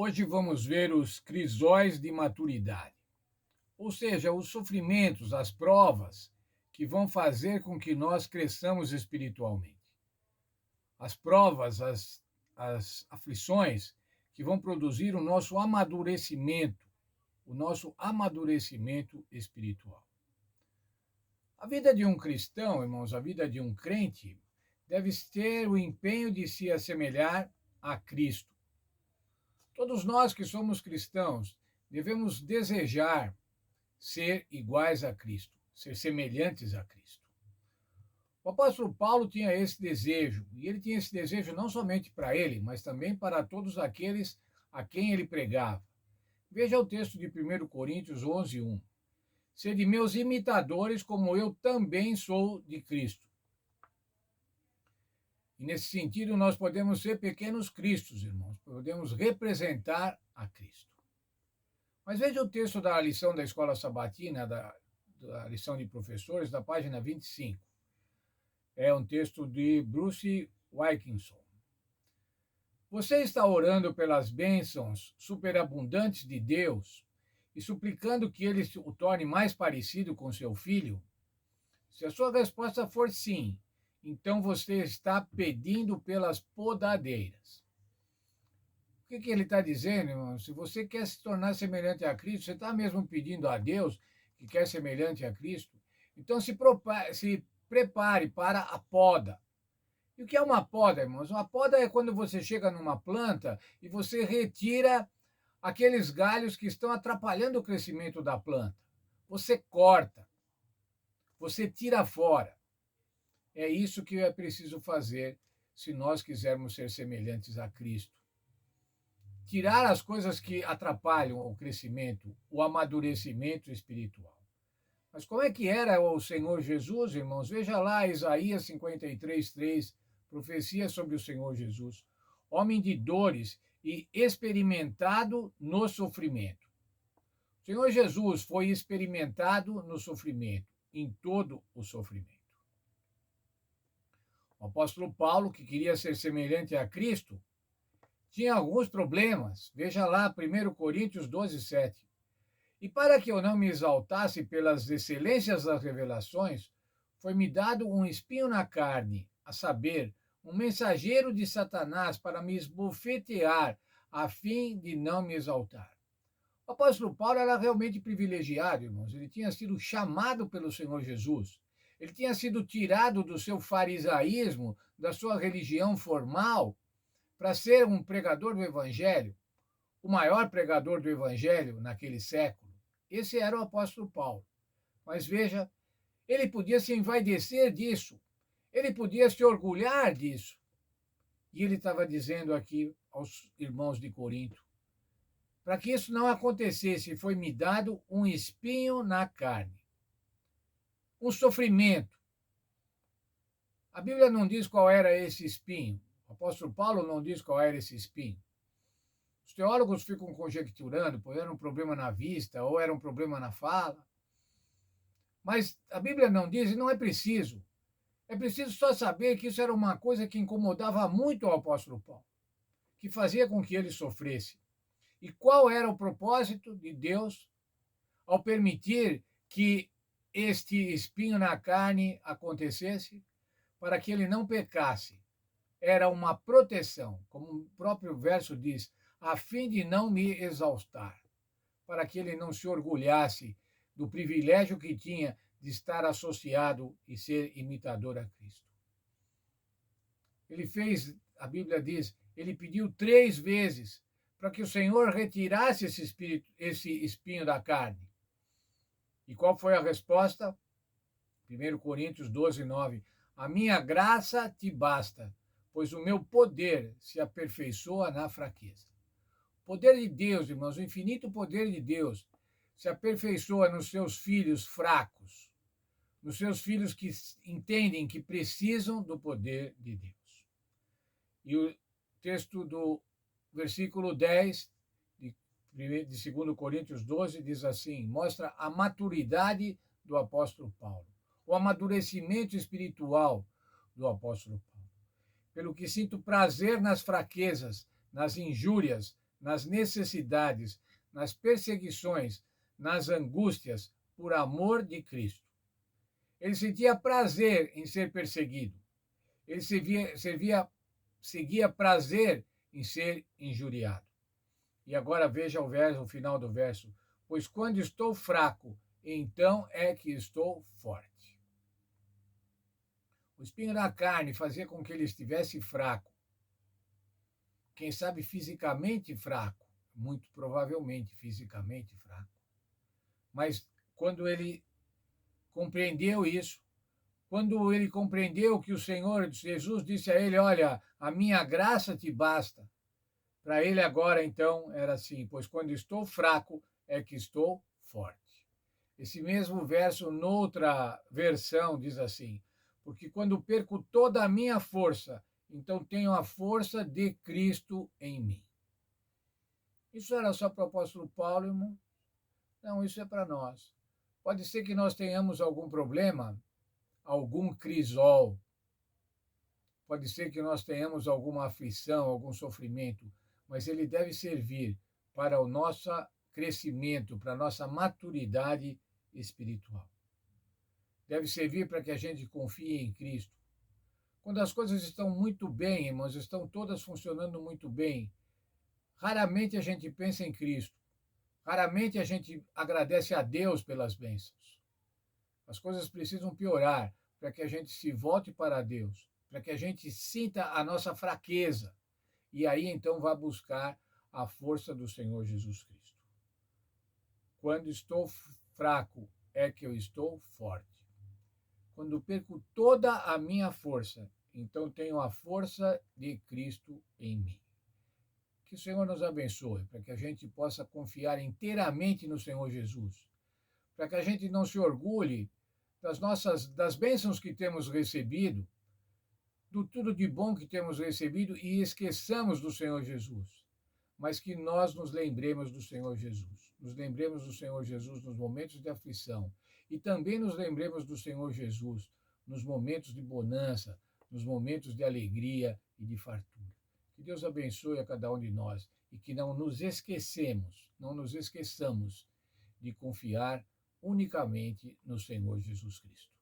Hoje vamos ver os crisóis de maturidade, ou seja, os sofrimentos, as provas que vão fazer com que nós cresçamos espiritualmente. As provas, as aflições que vão produzir o nosso amadurecimento espiritual. A vida de um cristão, irmãos, a vida de um crente, deve ter o empenho de se assemelhar a Cristo. Todos nós que somos cristãos devemos desejar ser iguais a Cristo, ser semelhantes a Cristo. O apóstolo Paulo tinha esse desejo, e ele tinha esse desejo não somente para ele, mas também para todos aqueles a quem ele pregava. Veja o texto de 1 Coríntios 11:1. Sede meus imitadores, como eu também sou de Cristo. E nesse sentido, nós podemos ser pequenos cristos, irmãos, podemos representar a Cristo. Mas veja o texto da lição da escola sabatina, da lição de professores, da página 25. É um texto de Bruce Wilkinson. Você está orando pelas bênçãos superabundantes de Deus e suplicando que ele o torne mais parecido com seu filho? Se a sua resposta for sim, então você está pedindo pelas podadeiras. O que ele está dizendo, irmão? Se você quer se tornar semelhante a Cristo, você está mesmo pedindo a Deus que quer semelhante a Cristo? Então se prepare para a poda. E o que é uma poda, irmãos? Uma poda é quando você chega numa planta e você retira aqueles galhos que estão atrapalhando o crescimento da planta. Você corta, você tira fora. É isso que é preciso fazer se nós quisermos ser semelhantes a Cristo. Tirar as coisas que atrapalham o crescimento, o amadurecimento espiritual. Mas como é que era o Senhor Jesus, irmãos? Veja lá Isaías 53:3, profecia sobre o Senhor Jesus. Homem de dores e experimentado no sofrimento. O Senhor Jesus foi experimentado no sofrimento, em todo o sofrimento. O apóstolo Paulo, que queria ser semelhante a Cristo, tinha alguns problemas. Veja lá 1 Coríntios 12:7. E para que eu não me exaltasse pelas excelências das revelações, foi-me dado um espinho na carne, a saber, um mensageiro de Satanás para me esbofetear, a fim de não me exaltar. O apóstolo Paulo era realmente privilegiado, irmãos. Ele tinha sido chamado pelo Senhor Jesus. Ele tinha sido tirado do seu farisaísmo, da sua religião formal, para ser um pregador do Evangelho, o maior pregador do Evangelho naquele século. Esse era o apóstolo Paulo. Mas veja, ele podia se envaidecer disso, ele podia se orgulhar disso. E ele estava dizendo aqui aos irmãos de Corinto: para que isso não acontecesse, foi-me dado um espinho na carne, um sofrimento. A Bíblia não diz qual era esse espinho. O apóstolo Paulo não diz qual era esse espinho. Os teólogos ficam conjecturando, pois era um problema na vista ou era um problema na fala. Mas a Bíblia não diz e não é preciso. É preciso só saber que isso era uma coisa que incomodava muito o apóstolo Paulo, que fazia com que ele sofresse. E qual era o propósito de Deus ao permitir que este espinho na carne acontecesse? Para que ele não pecasse. Era uma proteção, como o próprio verso diz, a fim de não me exaustar, para que ele não se orgulhasse do privilégio que tinha de estar associado e ser imitador a Cristo. Ele fez, a Bíblia diz, ele pediu 3 vezes para que o Senhor retirasse esse espinho da carne. E qual foi a resposta? 1 Coríntios 12:9. A minha graça te basta, pois o meu poder se aperfeiçoa na fraqueza. O poder de Deus, irmãos, o infinito poder de Deus se aperfeiçoa nos seus filhos fracos, nos seus filhos que entendem que precisam do poder de Deus. E o texto do versículo 10 de 2 Coríntios 12 diz assim, mostra a maturidade do apóstolo Paulo, o amadurecimento espiritual do apóstolo Paulo. Pelo que sinto prazer nas fraquezas, nas injúrias, nas necessidades, nas perseguições, nas angústias, por amor de Cristo. Ele sentia prazer em ser perseguido. Ele seguia prazer em ser injuriado. E agora veja o final do verso. Pois quando estou fraco, então é que estou forte. O espinho na carne fazia com que ele estivesse fraco. Quem sabe fisicamente fraco, muito provavelmente fisicamente fraco. Mas quando ele compreendeu isso, quando ele compreendeu que o Senhor Jesus disse a ele: Olha, a minha graça te basta. Para ele agora, então, era assim: Pois quando estou fraco, é que estou forte. Esse mesmo verso, noutra versão, diz assim: Porque quando perco toda a minha força, então tenho a força de Cristo em mim. Isso era só para o apóstolo Paulo, irmão? Não, isso é para nós. Pode ser que nós tenhamos algum problema, algum crisol. Pode ser que nós tenhamos alguma aflição, algum sofrimento, mas ele deve servir para o nosso crescimento, para a nossa maturidade espiritual. Deve servir para que a gente confie em Cristo. Quando as coisas estão muito bem, irmãos, estão todas funcionando muito bem, raramente a gente pensa em Cristo. Raramente a gente agradece a Deus pelas bênçãos. As coisas precisam piorar para que a gente se volte para Deus, para que a gente sinta a nossa fraqueza e aí então vá buscar a força do Senhor Jesus Cristo. Quando estou fraco, é que eu estou forte. Quando perco toda a minha força, então tenho a força de Cristo em mim. Que o Senhor nos abençoe, para que a gente possa confiar inteiramente no Senhor Jesus, para que a gente não se orgulhe das bênçãos que temos recebido, do tudo de bom que temos recebido e esqueçamos do Senhor Jesus, mas que nós nos lembremos do Senhor Jesus. Nos lembremos do Senhor Jesus nos momentos de aflição e também nos lembremos do Senhor Jesus nos momentos de bonança, nos momentos de alegria e de fartura. Que Deus abençoe a cada um de nós e que não nos esqueçamos de confiar unicamente no Senhor Jesus Cristo.